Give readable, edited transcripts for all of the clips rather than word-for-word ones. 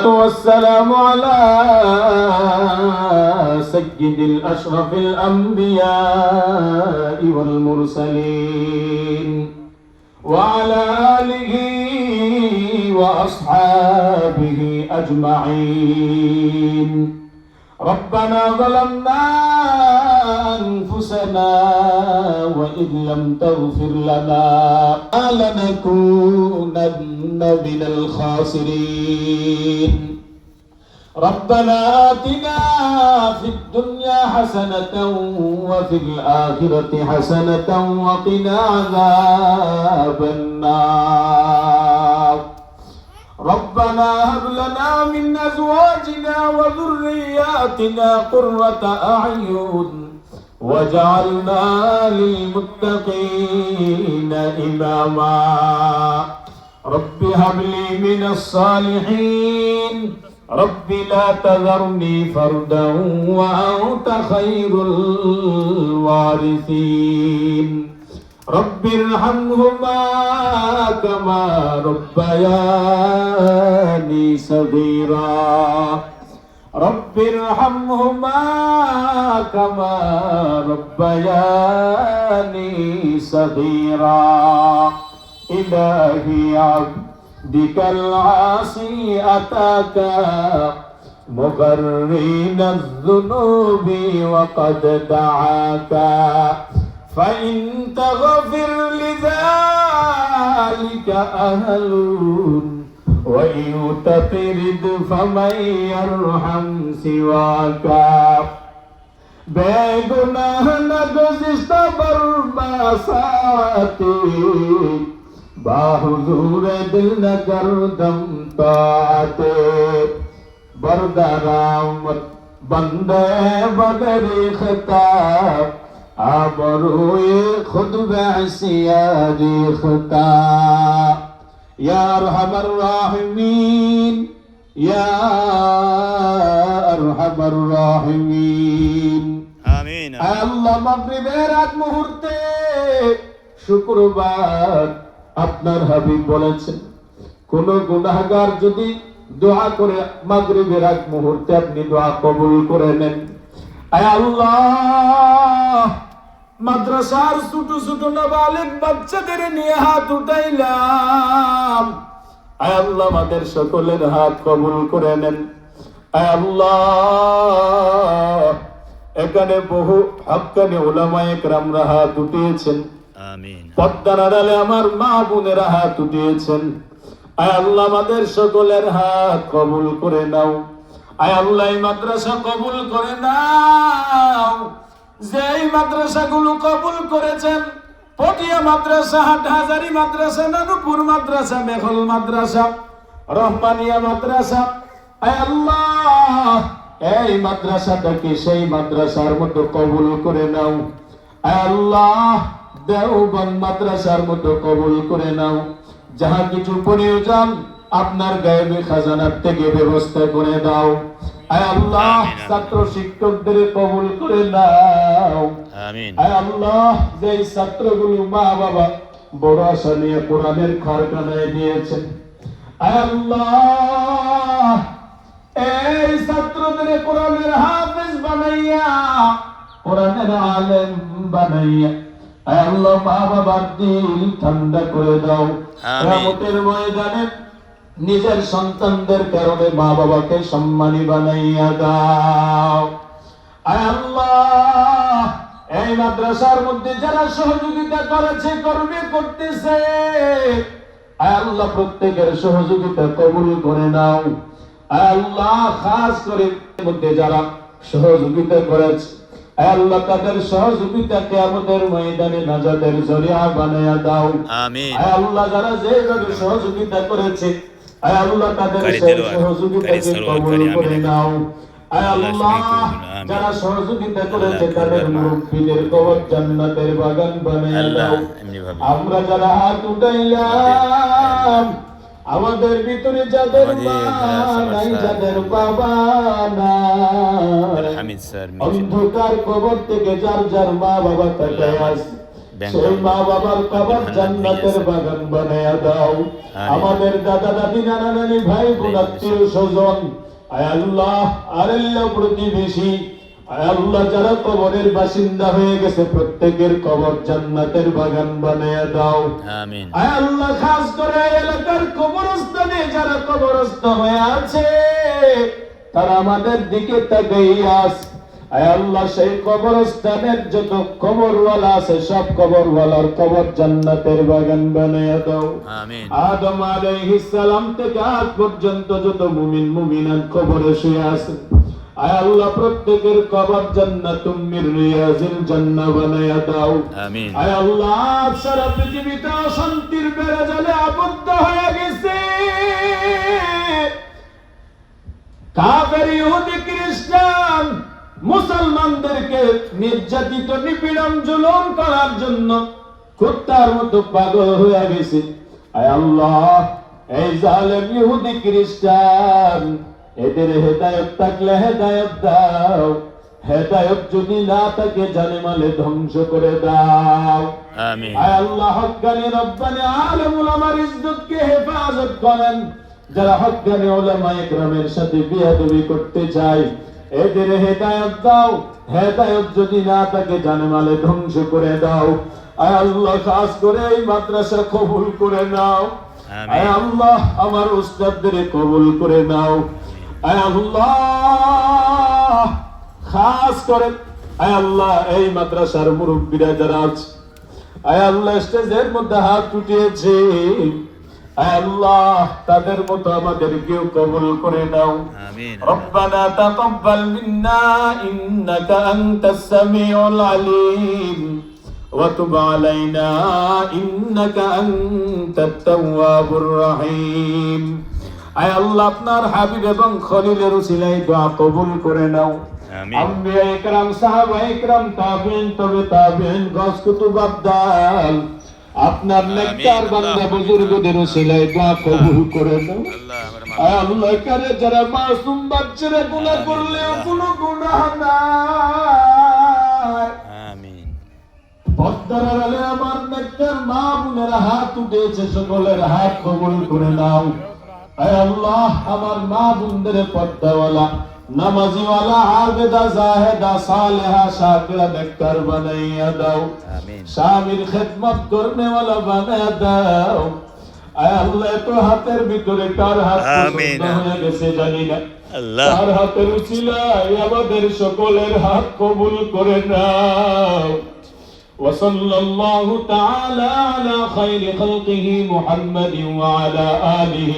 والسلام على سيد الأشرف الأنبياء والمرسلين وعلى آله وأصحابه أجمعين. ربنا ظلمنا أنفسنا وإن لم تغفر لنا لنكونن من الخاسرين. ربنا آتنا في الدنيا حسنة وفي الآخرة حسنة وقنا عذاب النار. ربنا هب لنا من أزواجنا وذرياتنا قرة أعين واجعلنا للمتقين إماما. رب هب لي من الصالحين. رب لا تذرني فردا وأنت خير الوارثين. رب ارحمهما كما ربياني صغيرا. رب ارحمهما كما ربياني صغيرا. إلهي عبدك العاصي أتاك مغرين الذنوب وقد دعاك فإن تغفر لذلك أهل وإن تطرد فمن يرحم سواك. बेगुनाह न गुज़िश्ता बरबासाती बाहुजूर दिल न करदम ताते बरदरामत बंदे बगर खिताब आबरूए खुद बसियारी खिताब. या अरहमर राहिमीन या अरहमर राहिमीन. आमीन. আল্লাহ মাগরিবের আগ মুহূর্তে শুক্রবার আপনার হাবিব বলেছেন কোন গুনাহগার যদি দোয়া করে মাগরিবের আগ মুহূর্তে আপনি দোয়া কবুল করে নেন। আয় আল্লাহ মাদ্রাসার ছোট ছোট নাবালিগ বাচ্চাদের নিয়ে হাত উঠাইলাম। আয় আল্লাহ আমাদের সকলের হাত কবুল করে নেন। আয় আল্লাহ এখানে বহু হক্কানি উলামায়ে কেরামরা হাত উঠিয়েছেন। আমিন। পর্দার আড়ালে আমার মা বোনেরা হাত উঠিয়েছেন। আয় আল্লাহ আমাদের সকলের হাত কবুল করে নাও। আয় আল্লাহ এই মাদ্রাসা কবুল করে নাও। যেই মাদ্রাসাগুলো কবুল করেছেন পটিয়া মাদ্রাসা, হাটহাজারী মাদ্রাসা, নানুপুর মাদ্রাসা, মেঘল মাদ্রাসা, রহমানিয়া মাদ্রাসা, আয় আল্লাহ এই মাদ্রাসাটাকে সেই মাদ্রাসার মতো কবুল করে নাও। আয় আল্লাহ দেওবন্দ মাদ্রাসার মতো কবুল করে নাও। যাহা কিছু প্রয়োজন আপনার গায়েবী খাজানার থেকে ব্যবস্থা করে দাও। আয় আল্লাহ ছাত্র শিক্ষকদের কবুল করে নাও। আমিন। আয় আল্লাহ যেই ছাত্রগুলো মা বাবা বড় আশা নিয়ে কোরআনের কারখানায় দিয়েছেন, আয় আল্লাহ এই ছাত্রদের কোরআনের হাফেজ বানাইয়া কোরআনের আলেম বানাইয়া আয় আল্লাহ মা বাবার দিল ঠান্ডা করে দাও। কিয়ামতের ময়দানে নিজের সন্তানদের কারণে মা বাবাকে সম্মানী বানাইয়া দাও। আয় আল্লাহ এই মাদ্রাসার মধ্যে যারা সহযোগিতা করেছে করবে করতেছে আয় আল্লাহ প্রত্যেকের সহযোগিতা কবুল করে নাও। আয় আল্লাহ খাস করে মধ্যে যারা সহযোগিতা করেছে আয় আল্লাহ তাদের সহযোগিতাকে আমাদের ময়দানে নাজাতের জরিয়া বানায়া দাও। আমিন। আয় আল্লাহ যারা যেভাবে সহযোগিতা করেছে আয় আল্লাহ তাদের সহযোগিতাকে কবুল করে নাও। আয় আল্লাহ যারা সহযোগিতা করেছে তাদের মুরব্বিদের কবর জান্নাতের বাগান বানায়া দাও। আমরা যারা হাত উঠাইলাম আমাদের ভিতরে যাদের মা নাই, যাদের বাবা নাই, অন্ধকার কবর থেকে যার যার মা বাবা তাকায় আছে সেই মা বাবার কবর জান্নাতের বাগান বানায়া দাও। আমাদের দাদা দাদি নানা নানি ভাই বোন আত্মীয় স্বজন আয় আল্লাহ আরেল্লা প্রতিবেশী আয় আল্লাহ যারা কবরের বাসিন্দা হয়ে গেছে প্রত্যেকের কবর জান্নাতের বাগান বানায়া দাও। আমিন। আয় আল্লাহ খাস করে এলাকার কবরস্থানে যারা কবরস্থ হয়ে আছে তারা আমাদের দিকে তাকাইয়া আছে। আয় আল্লাহ সেই কবরস্থানের যত কবরওয়ালা আছে সব কবরওয়ালার কবর জান্নাতের বাগান বানায়া দাও। আমিন। আদম আলাইহিস সালাম থেকে আজ পর্যন্ত যত মুমিন মুমিনাত কবরে শুয়ে আছে আয় আল্লাহ প্রত্যেকের কবর জান্নাতুম মির রিয়াজিল জান্নাহ বানায়া দাও। আমিন। আয় আল্লাহ সারা পৃথিবীতে অশান্তির বেড়াজালে আবদ্ধ হয়ে গেছে। কাফের ইহুদি খ্রিস্টান মুসলমানদেরকে নির্যাতিত নিপীড়ন জুলুম করার জন্য কুত্তার মতো পাগল হয়ে গেছে। আয় আল্লাহ এই জালেম ইহুদি খ্রিস্টান এদের হেদায়েত থাকলে হেদায়েত দাও, হেদায়েত যদি না থাকে জানে মালে ধ্বংস করে দাও। আমিন। আয় আল্লাহ হক্কানি রব্বানি আলেম উলামার ইজ্জতকে হেফাজত করেন। যারা হক্কানি উলামা ইকরামের সাথে বিয়াদবি করতে চায় এদের হেদায়েত দাও, হেদায়েত যদি না থাকে জানে মালে ধ্বংস করে দাও। আয় আল্লাহ খাস করে এই মাদ্রাসা কবুল করে নাও। আয় আল্লাহ আমার উস্তাদদের কবুল করে নাও। আয় আল্লাহ খাস করে আয় আল্লাহ এই মাদ্রাসার মুরব্বীরা যারা আছে আয় আল্লাহ স্টেজের মধ্যে হাত উঠিয়েছে আয় আল্লাহ তাদের মতো আমাদেরকেও কবুল করে নাও। আমিন। রব্বানা তাকাব্বাল মিন্না ইন্নাকা আনতাস সামিউল আলিম ওয়া তুব আলাইনা ইন্নাকা আনতাত তাওয়াবুর রহিম। আয় আল্লাহ আপনার হাবিব এবং খলিলের উসিলায় দোয়া কবুল করে নাও। আমিন। আম্বিয়া ইকরাম সাহাবা ইকরাম তাবিঈন তবে তাবিঈন গাস কুতুব আবদাল আপনার নেককার বান্দা বুজুর্গদের উসিলায় দোয়া কবুল করে নাও। আয় আল্লাহ কারে যারা মাসুম বাচ্চারা গুনাহ করলেও কোনো গুনাহ নাই। আমিন। পর্দার আড়ালে আমার নেককার মা বোনেরা হাত উঠেছে সকলের হাত কবুল করে নাও। আয় আল্লাহ আমার মা বোনদের পর্দাওয়ালা নামাজিওয়ালা আবেদা জাহেদা সালেহা শাকিরা নেককার বানাইয়া দাও। আমিন। স্বামীর খেদমত করনেওয়ালা বানাইয়া দাও। আয় আল্লাহ তো হাতের ভিতরে কার হাত আমিন। হয়ে গেছে জানি না আল্লাহ তার হাতের উসিলায় আমাদের সকলের হাত কবুল করে নাও। وصلى الله تعالى على خير خلقه محمد وعلى آله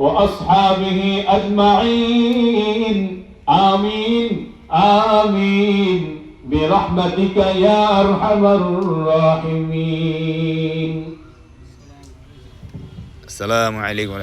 وأصحابه أجمعين آمين آمين برحمتك يا أرحم الراحمين. السلام عليكم.